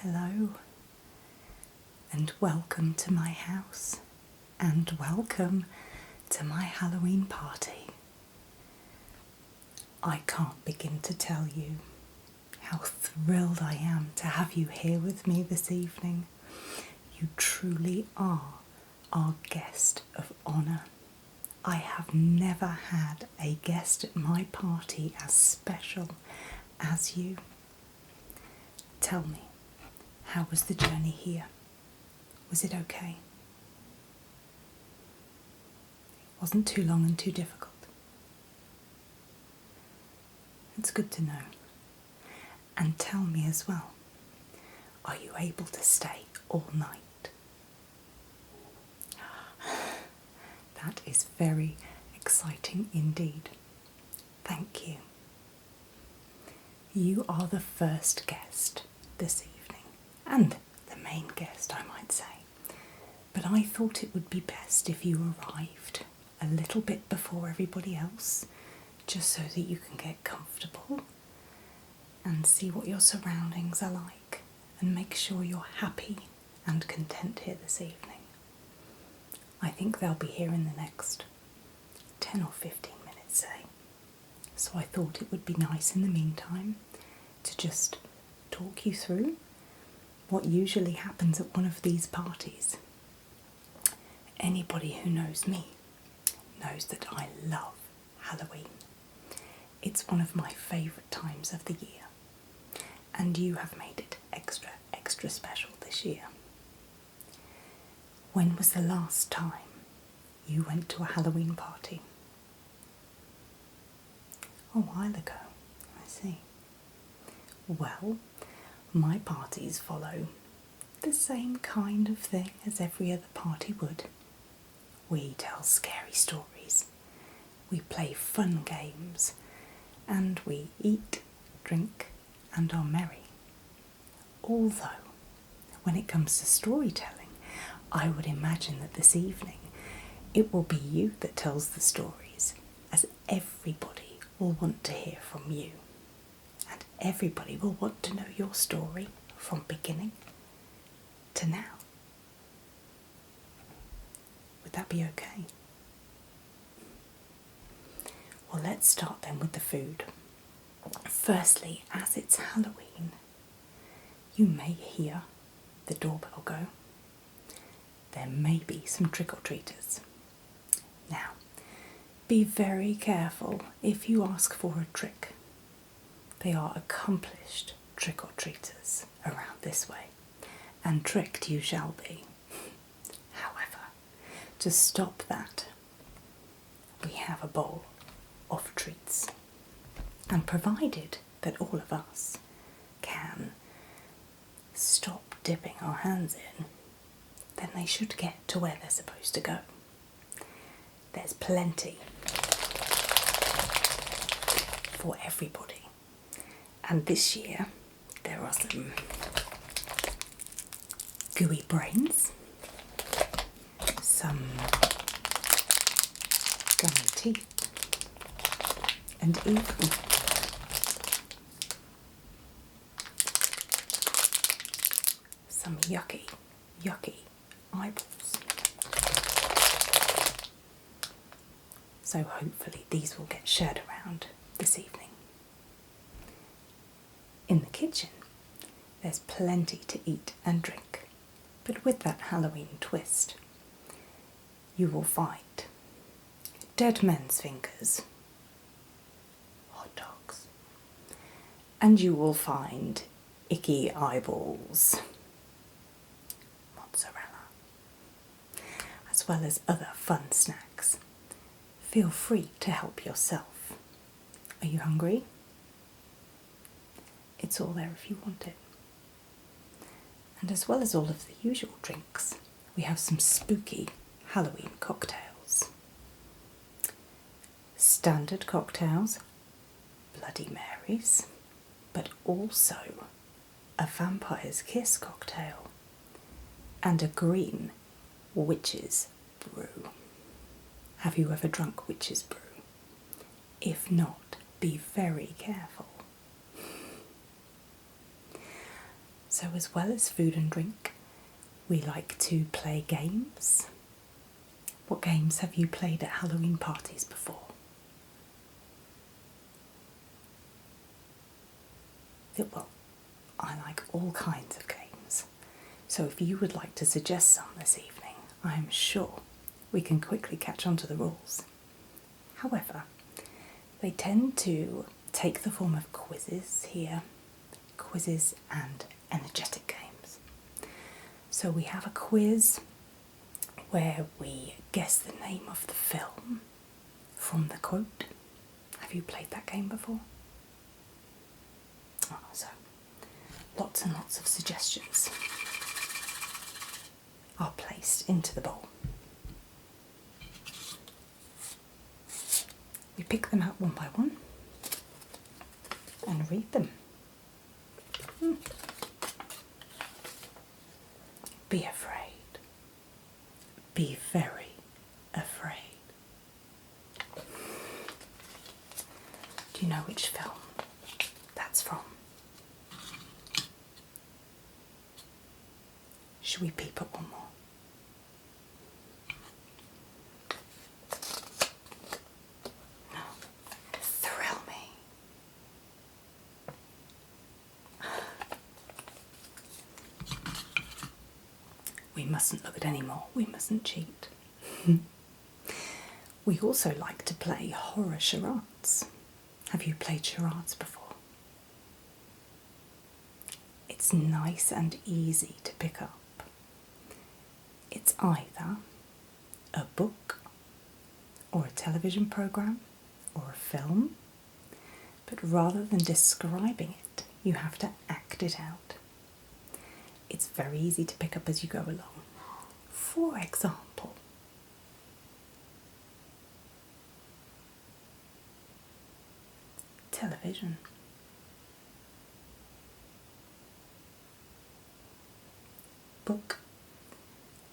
Hello, and welcome to my house, and welcome to my Halloween party. I can't begin to tell you how thrilled I am to have you here with me this evening. You truly are our guest of honour. I have never had a guest at my party as special as you. Tell me, how was the journey here? Was it okay? It wasn't too long and too difficult. It's good to know. And tell me as well, are you able to stay all night? That is very exciting indeed. Thank you. You are the first guest this evening, and the main guest, I might say. But I thought it would be best if you arrived a little bit before everybody else, just so that you can get comfortable and see what your surroundings are like, and make sure you're happy and content here this evening. I think they'll be here in the next 10 or 15 minutes, say. So I thought it would be nice in the meantime to just talk you through what usually happens at one of these parties. Anybody who knows me knows that I love Halloween. It's one of my favourite times of the year, and you have made it extra special this year. When was the last time you went to a Halloween party? A while ago, I see. Well, my parties follow the same kind of thing as every other party would. We tell scary stories, we play fun games, and we eat, drink, and are merry. Although, when it comes to storytelling, I would imagine that this evening it will be you that tells the stories, as everybody will want to hear from you, and everybody will want to know your story from beginning to now. Would that be okay? Well, let's start then with the food. Firstly, as it's Halloween, you may hear the doorbell go. There may be some trick-or-treaters. Now, be very careful if you ask for a trick. They are accomplished trick-or-treaters around this way, and tricked you shall be. However, to stop that, we have a bowl of treats, and provided that all of us can stop dipping our hands in, then they should get to where they're supposed to go. There's plenty for everybody, and this year there are some gooey brains, some gummy teeth, and even some yucky eyeballs. So hopefully these will get shared around this evening. In the kitchen, there's plenty to eat and drink, but with that Halloween twist. You will find dead men's fingers, hot dogs, and you will find icky eyeballs, mozzarella, as well as other fun snacks. Feel free to help yourself. Are you hungry? It's all there if you want it. And as well as all of the usual drinks, we have some spooky Halloween cocktails. Standard cocktails, Bloody Marys, but also a vampire's kiss cocktail and a green witch's brew. Have you ever drunk witch's brew? If not, be very careful. So as well as food and drink, we like to play games. What games have you played at Halloween parties before? Well, I like all kinds of games. So if you would like to suggest some this evening, I am sure we can quickly catch on to the rules. However, they tend to take the form of quizzes here, quizzes and energetic games. So we have a quiz where we guess the name of the film from the quote. Have you played that game before? Oh, so lots and lots of suggestions are placed into the bowl. We pick them out one by one and read them. Be afraid. Be very afraid. Do you know which film that's from? Should we peep at one more? No. Thrill me. We mustn't look at any more. We mustn't cheat. We also like to play horror charades. Have you played charades before? It's nice and easy to pick up. It's either a book or a television program or a film, but rather than describing it, you have to act it out. It's very easy to pick up as you go along. For example, television. Book,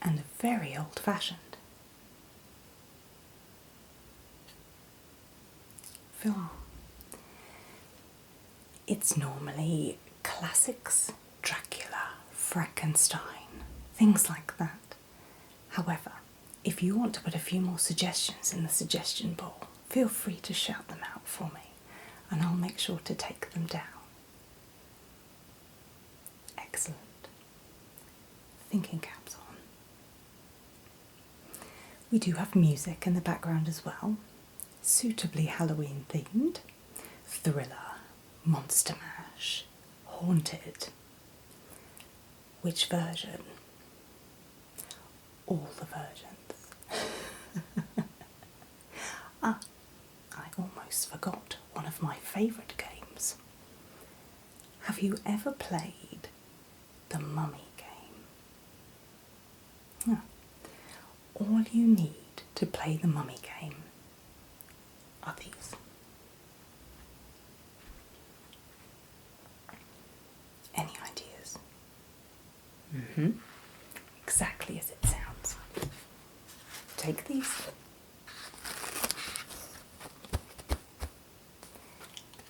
and very old-fashioned. Film. It's normally classics, Dracula, Frankenstein, things like that. However, if you want to put a few more suggestions in the suggestion bowl, feel free to shout them out for me, and I'll make sure to take them down. Excellent. Thinking caps on. We do have music in the background as well, suitably Halloween themed. Thriller, Monster Mash, Haunted. Which version? All the versions. Ah, I almost forgot one of my favourite games. Have you ever played the Mummy game? No. All you need to play the Mummy game are these. Any ideas? Exactly as it sounds. Take these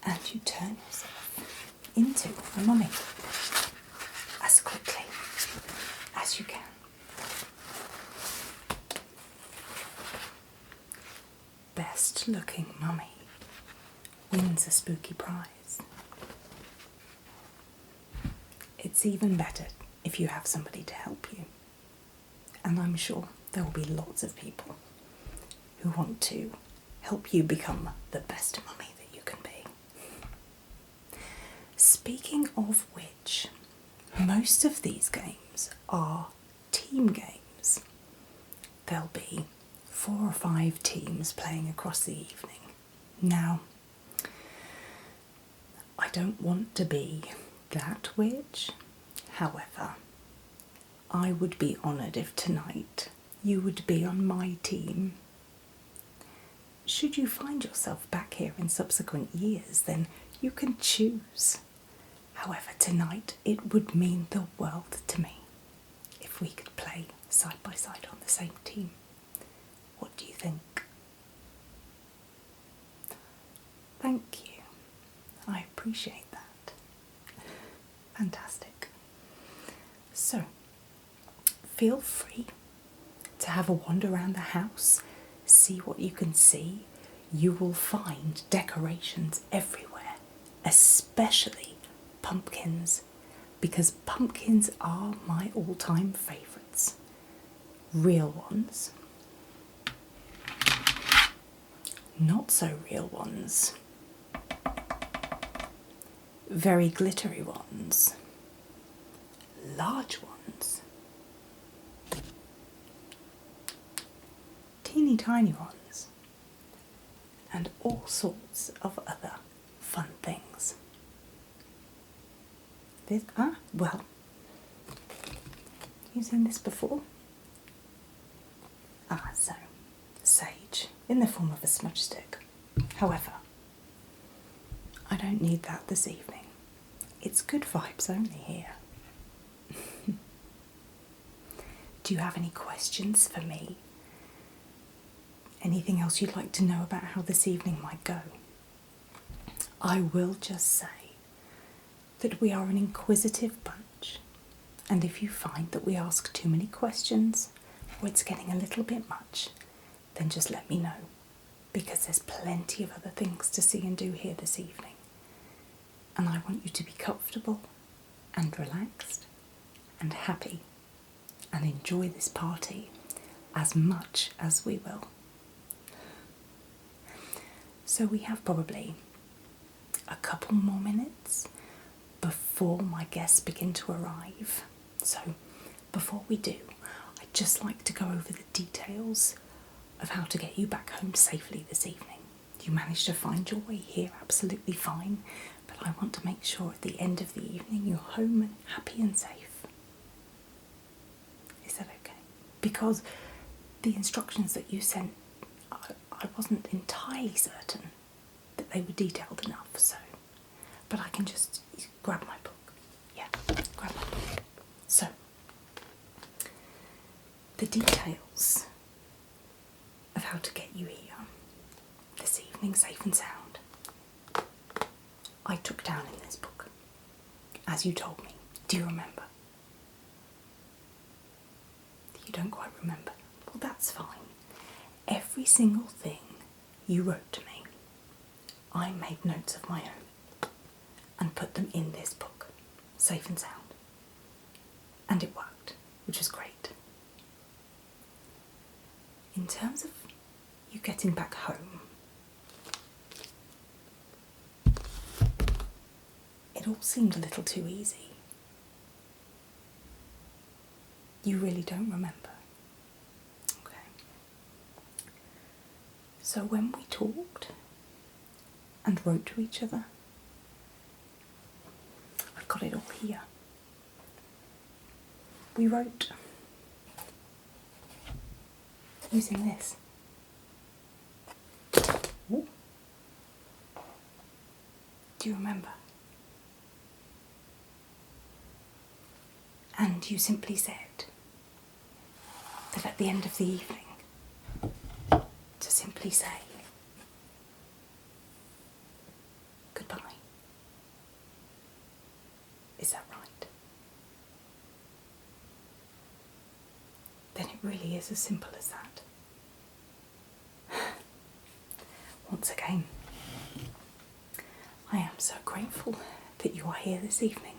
and you turn yourself into a mummy as quickly as you can. Best looking mummy wins a spooky prize. It's even better if you have somebody to help you. And I'm sure there will be lots of people who want to help you become the best mummy that you can be. Speaking of which, most of these games are team games. There'll be 4 or 5 teams playing across the evening. Now, I don't want to be that witch. However, I would be honoured if tonight you would be on my team. Should you find yourself back here in subsequent years, then you can choose. However, tonight it would mean the world to me if we could play side by side on the same team. What do you think? Thank you. I appreciate that. Fantastic. So, feel free to have a wander around the house, see what you can see. You will find decorations everywhere, especially pumpkins, because pumpkins are my all-time favourites. Real ones, not so real ones, very glittery ones, large ones, teeny tiny ones, and all sorts of other fun things. Well, you've seen this before? So, sage, in the form of a smudge stick. However, I don't need that this evening. It's good vibes only here. Do you have any questions for me? Anything else you'd like to know about how this evening might go? I will just say that we are an inquisitive bunch, and if you find that we ask too many questions or it's getting a little bit much, then just let me know, because there's plenty of other things to see and do here this evening, and I want you to be comfortable and relaxed and happy and enjoy this party as much as we will. So we have probably a couple more minutes before my guests begin to arrive. So before we do, I'd just like to go over the details of how to get you back home safely this evening. You managed to find your way here absolutely fine, but I want to make sure at the end of the evening you're home and happy and safe. Is that okay? Because the instructions that you sent, I wasn't entirely certain that they were detailed enough, so, but I can just grab my book. Yeah, grab my book. So, the details of how to get you here this evening safe and sound, I took down in this book, as you told me. Do you remember? You don't quite remember? Well, that's fine. Every single thing you wrote to me, I made notes of my own and put them in this book, safe and sound. And it worked, which was great. In terms of you getting back home, it all seemed a little too easy. You really don't remember? Okay. So when we talked and wrote to each other, I've got it all here. We wrote using this. Ooh. Do you remember? And you simply said that at the end of the evening, to simply say goodbye. Is that right? Then it really is as simple as that. Once again, I am so grateful that you are here this evening,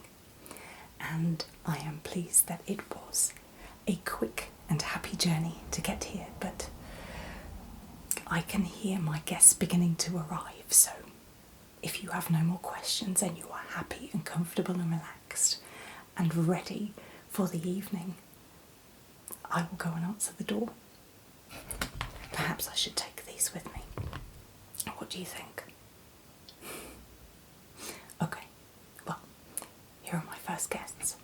and I am pleased that it was a quick and happy journey to get here, but I can hear my guests beginning to arrive, so if you have no more questions and you are happy and comfortable and relaxed and ready for the evening, I will go and answer the door. Perhaps I should take these with me. What do you think? Okay, well, here are my first guests.